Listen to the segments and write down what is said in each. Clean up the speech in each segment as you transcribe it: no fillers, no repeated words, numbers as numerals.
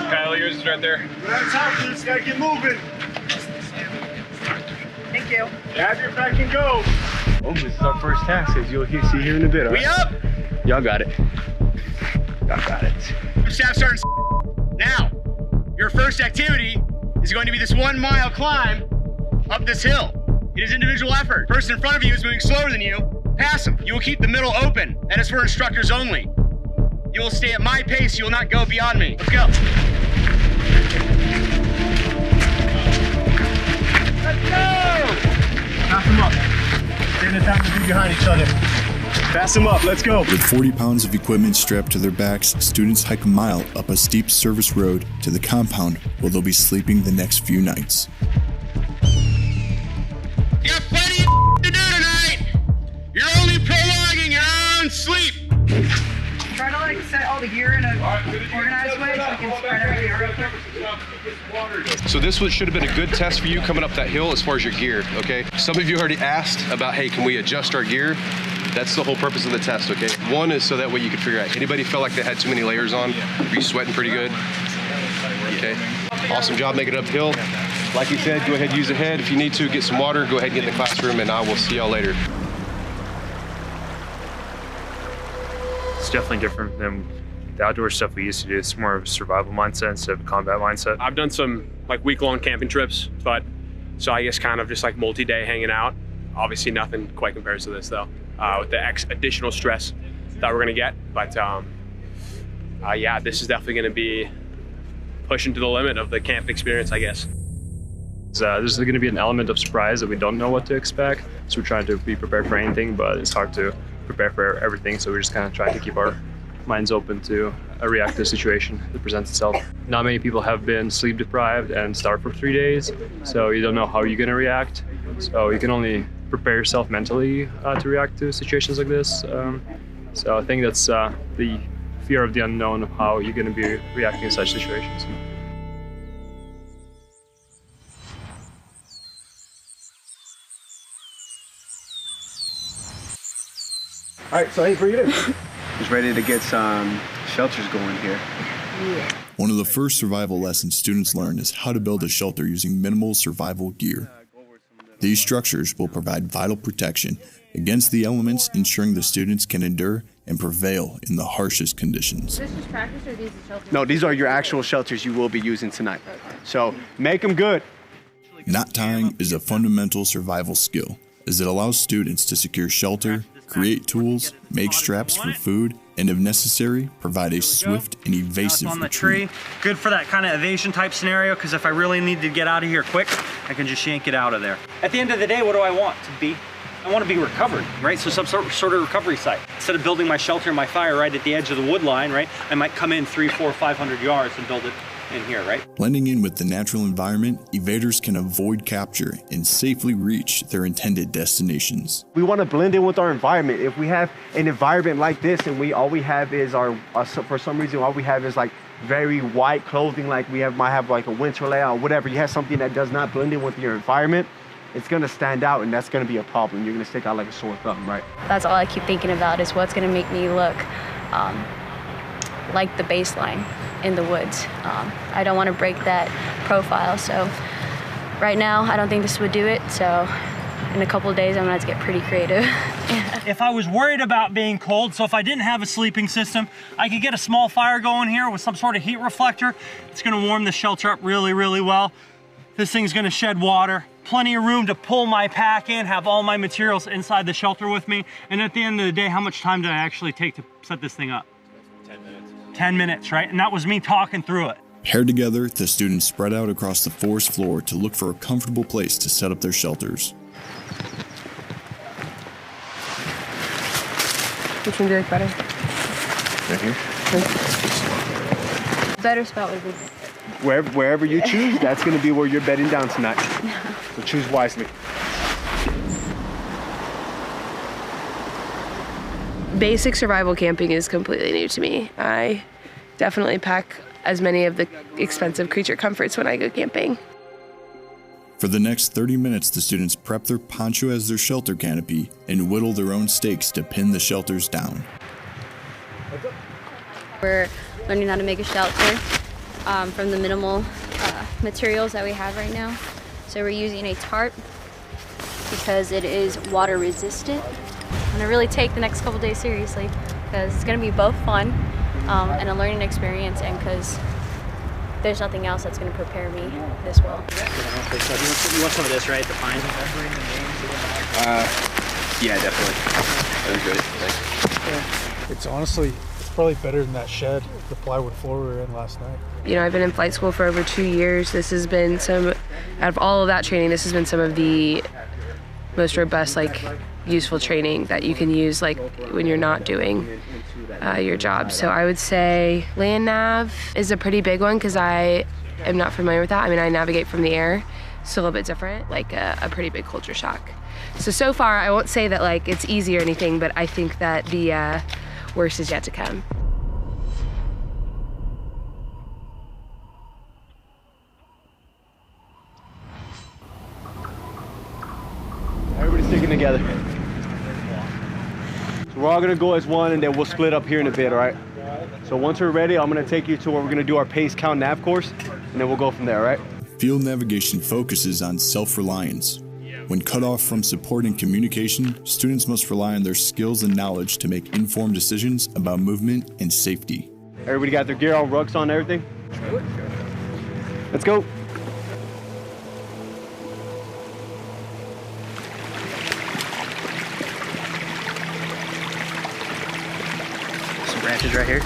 Kyle, yours is right there. We're out of time, dude. Just gotta get moving. Thank you. Grab your pack and go. Oh, this is our first task, as you'll see here in a bit. All right? We up? Y'all got it. Y'all got it. Staff starting. Now, your first activity is going to be this 1 mile climb up this hill. It is individual effort. Person in front of you is moving slower than you. Pass them. You will keep the middle open. That is for instructors only. You will stay at my pace. You will not go beyond me. Let's go. Let's go! Pass them up. Stay in the time to be behind each other. Pass them up. Let's go. With 40 pounds of equipment strapped to their backs, students hike a mile up a steep service road to the compound where they'll be sleeping the next few nights. You got plenty of to do tonight. You're only prolonging your own sleep. Try to like set all the gear in an organized way so we can spread our gear real quick. So this should have been a good test for you coming up that hill as far as your gear, okay? Some of you already asked about, hey, can we adjust our gear? That's the whole purpose of the test, okay? One is so that way you can figure out, anybody felt like they had too many layers on? Are you sweating pretty good? Okay. Awesome job making it uphill. Like you said, go ahead, use the head. If you need to, get some water, go ahead and get in the classroom, and I will see y'all later. It's definitely different than the outdoor stuff we used to do. It's more of a survival mindset instead of a combat mindset. I've done some like week-long camping trips, but so I guess kind of just like multi-day hanging out. Obviously nothing quite compares to this though, with the additional stress that we're gonna get. But yeah, this is definitely gonna be pushing to the limit of the camp experience, I guess. There's going to be an element of surprise that we don't know what to expect. So we're trying to be prepared for anything, but it's hard to prepare for everything. So we're just kind of trying to keep our minds open to a reactive situation that presents itself. Not many people have been sleep deprived and starved for 3 days. So you don't know how you're going to react. So you can only prepare yourself mentally to react to situations like this. So I think that's the fear of the unknown of how you're going to be reacting in such situations. All right, so hey, bring it in. Just ready to get some shelters going here. Yeah. One of the first survival lessons students learn is how to build a shelter using minimal survival gear. These structures will provide vital protection against the elements, ensuring the students can endure and prevail in the harshest conditions. Is this just practice or these are shelters? No, these are your actual shelters you will be using tonight. So make them good. Knot tying is a fundamental survival skill, as it allows students to secure shelter, create tools, make straps for food, and if necessary, provide a swift and evasive on the retreat. tree. Good for that kind of evasion type scenario, because if I really need to get out of here quick, I can just yank it out of there. At the end of the day, what do I want to be? I want to be recovered, right? So some sort of recovery site. Instead of building my shelter and my fire right at the edge of the wood line, right? I might come in 300, 400, 500 yards and build it in here, right? Blending in with the natural environment, evaders can avoid capture and safely reach their intended destinations. We want to blend in with our environment. If we have an environment like this and all we have is for some reason, all we have is like very white clothing, like might have like a winter layout or whatever, you have something that does not blend in with your environment, it's going to stand out, and that's going to be a problem. You're going to stick out like a sore thumb, right? That's all I keep thinking about is what's going to make me look like the baseline in the woods. I don't want to break that profile, so right now I don't think this would do it, so in a couple of days I'm going to have to get pretty creative. If I was worried about being cold, so if I didn't have a sleeping system, I could get a small fire going here with some sort of heat reflector. It's going to warm the shelter up really, really well. This thing's going to shed water. Plenty of room to pull my pack in, have all my materials inside the shelter with me, and at the end of the day, how much time did I actually take to set this thing up? 10 minutes. 10 minutes, right? And that was me talking through it. Paired together, the students spread out across the forest floor to look for a comfortable place to set up their shelters. Which one do you like better? Right here. Better spot would be. Wherever you choose, that's going to be where you're bedding down tonight. So choose wisely. Basic survival camping is completely new to me. I definitely pack as many of the expensive creature comforts when I go camping. For the next 30 minutes, the students prep their poncho as their shelter canopy and whittle their own stakes to pin the shelters down. We're learning how to make a shelter. from the minimal materials that we have right now. So we're using a tarp because it is water resistant. I'm gonna really take the next couple days seriously because it's gonna be both fun and a learning experience, and because there's nothing else that's gonna prepare me this well. You want some of this, right? The pine? Yeah, definitely. That was great. Thanks. Yeah. It's honestly, it's probably better than that shed, the plywood floor we were in last night. You know, I've been in flight school for over 2 years. This has been out of all of that training, this has been some of the most robust, like, useful training that you can use, like, when you're not doing your job. So I would say land nav is a pretty big one because I am not familiar with that. I mean, I navigate from the air. It's a little bit different, like a pretty big culture shock. So far, I won't say that like it's easy or anything, but I think that the worst is yet to come. Everybody's sticking together. So we're all gonna go as one, and then we'll split up here in a bit, all right? So once we're ready, I'm gonna take you to where we're gonna do our pace count nav course, and then we'll go from there, all right? Field navigation focuses on self-reliance. When cut off from support and communication, students must rely on their skills and knowledge to make informed decisions about movement and safety. Everybody got their gear, all rucks on, everything? Let's go. Some branches right here.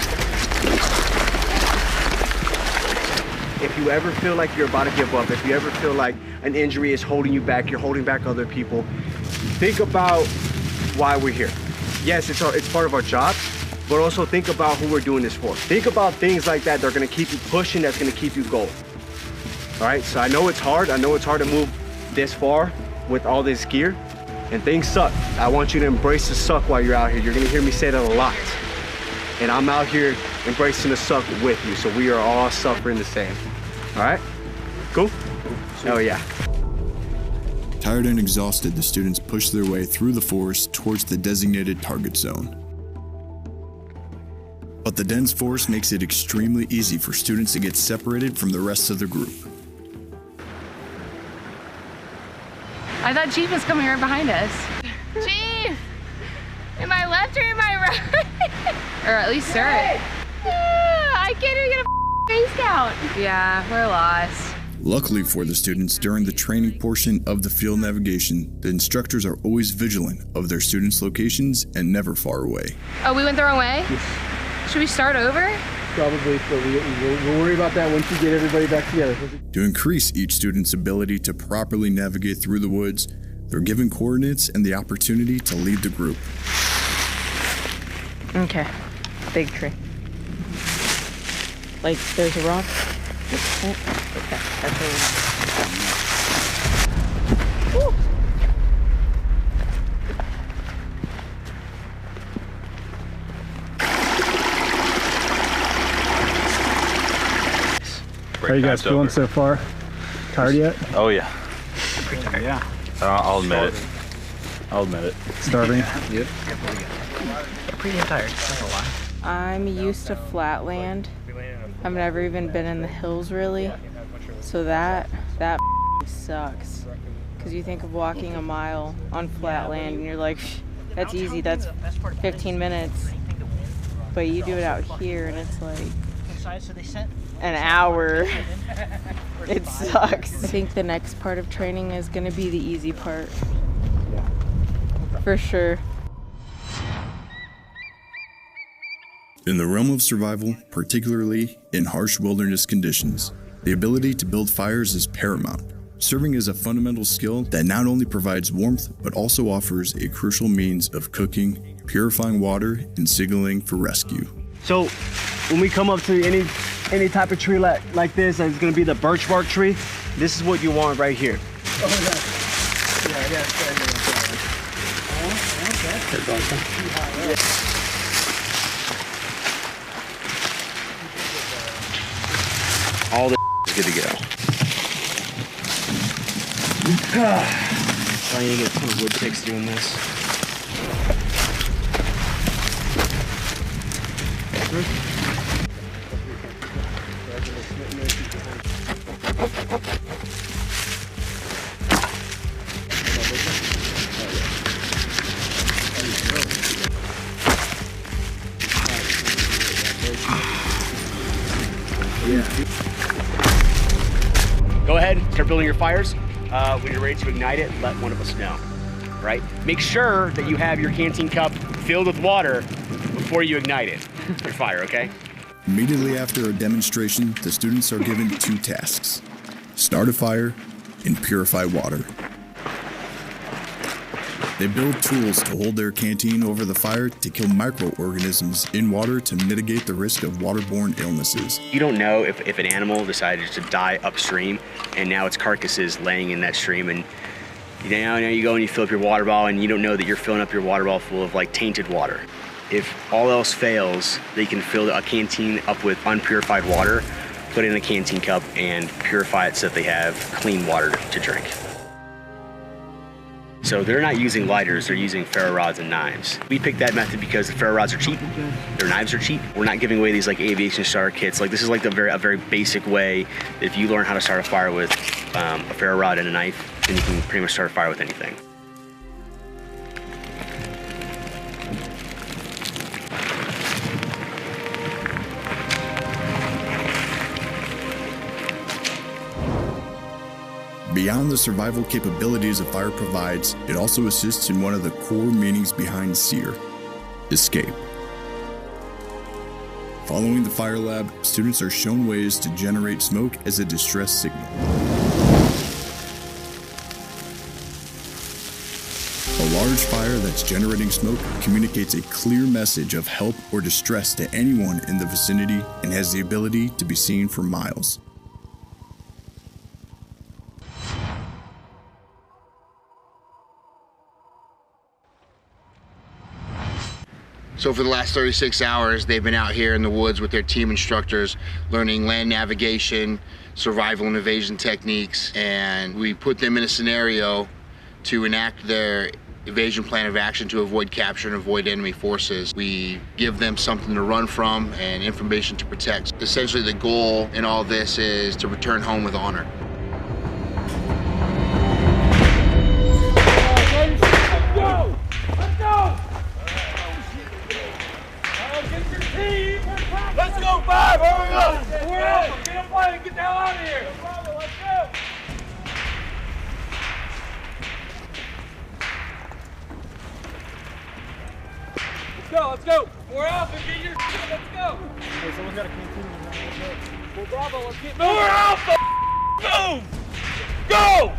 If you ever feel like you're about to give up, if you ever feel like an injury is holding you back, you're holding back other people, think about why we're here. Yes, it's part of our job, but also think about who we're doing this for. Think about things like that are gonna keep you pushing, that's gonna keep you going. All right, so I know it's hard. I know it's hard to move this far with all this gear, and things suck. I want you to embrace the suck while you're out here. You're gonna hear me say that a lot. And I'm out here embracing the suck with you, so we are all suffering the same. All right, cool? Oh yeah. Tired and exhausted, the students push their way through the forest towards the designated target zone. But the dense forest makes it extremely easy for students to get separated from the rest of the group. I thought Chief was coming right behind us. Chief! Am I left or am I right? Or at least SERE. I can't even get a face count. Yeah, we're lost. Luckily for the students, during the training portion of the field navigation, the instructors are always vigilant of their students' locations and never far away. Oh, we went the wrong way? Should we start over? Probably, but we'll worry about that once we get everybody back together. To increase each student's ability to properly navigate through the woods, they're given coordinates and the opportunity to lead the group. Okay, big tree. Like there's a rock. Okay, that's all. How are you guys feeling so far? Tired yet? Oh yeah. Pretty tired. Yeah. I'll admit it. I'll admit it. Starving? Yep. Pretty tired, that's a lie. I'm used to flatland. I've never even been in the hills really. So that sucks. Because you think of walking a mile on flatland and you're like, that's easy, that's 15 minutes. But you do it out here and it's like an hour. It sucks. I think the next part of training is going to be the easy part. For sure. In the realm of survival, particularly in harsh wilderness conditions, the ability to build fires is paramount, serving as a fundamental skill that not only provides warmth, but also offers a crucial means of cooking, purifying water, and signaling for rescue. So when we come up to any type of tree like this, it's gonna be the birch bark tree, this is what you want right here. Oh, yeah, that's awesome. All the is good to go. I need to get some wood picks doing this. Go ahead, start building your fires. When you're ready to ignite it, let one of us know, right? Make sure that you have your canteen cup filled with water before you ignite it, your fire, okay? Immediately after a demonstration, the students are given 2 tasks: start a fire and purify water. They build tools to hold their canteen over the fire to kill microorganisms in water to mitigate the risk of waterborne illnesses. You don't know if an animal decided to die upstream and now its carcass is laying in that stream, and now you go and you fill up your water bottle and you don't know that you're filling up your water bottle full of like tainted water. If all else fails, they can fill a canteen up with unpurified water, put it in a canteen cup and purify it so that they have clean water to drink. So they're not using lighters, they're using ferro rods and knives. We picked that method because the ferro rods are cheap, their knives are cheap. We're not giving away these like aviation starter kits. Like this is like a very basic way that if you learn how to start a fire with a ferro rod and a knife, then you can pretty much start a fire with anything. Beyond the survival capabilities a fire provides, it also assists in one of the core meanings behind SERE: escape. Following the fire lab, students are shown ways to generate smoke as a distress signal. A large fire that's generating smoke communicates a clear message of help or distress to anyone in the vicinity and has the ability to be seen for miles. So for the last 36 hours, they've been out here in the woods with their team instructors, learning land navigation, survival and evasion techniques, and we put them in a scenario to enact their evasion plan of action to avoid capture and avoid enemy forces. We give them something to run from and information to protect. Essentially, the goal in all this is to return home with honor. Let's go, 5! Hurry up! We're out! Get a plane and get the hell out of here! No problem, let's go! Let's go! We're off and get your shit, let's go! Hey, someone's got a canteen. Well, Bravo, let's get... No, we're off! Move! Go!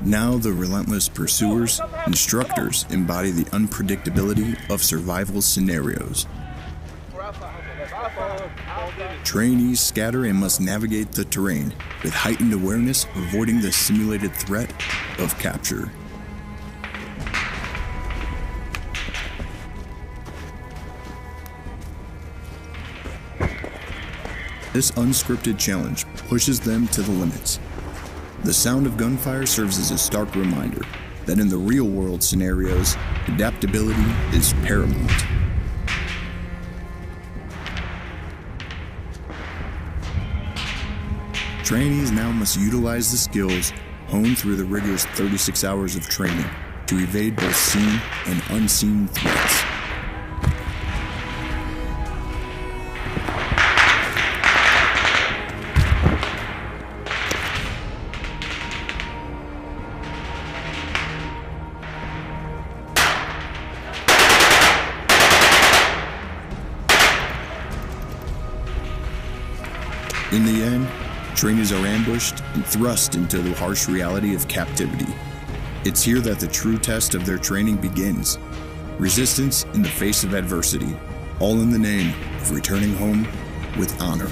Now the relentless pursuers, instructors embody the unpredictability of survival scenarios. Trainees scatter and must navigate the terrain with heightened awareness, avoiding the simulated threat of capture. This unscripted challenge pushes them to the limits. The sound of gunfire serves as a stark reminder that in the real-world scenarios, adaptability is paramount. Trainees now must utilize the skills honed through the rigorous 36 hours of training to evade both seen and unseen threats. In the end, trainees are ambushed and thrust into the harsh reality of captivity. It's here that the true test of their training begins. Resistance in the face of adversity, all in the name of returning home with honor.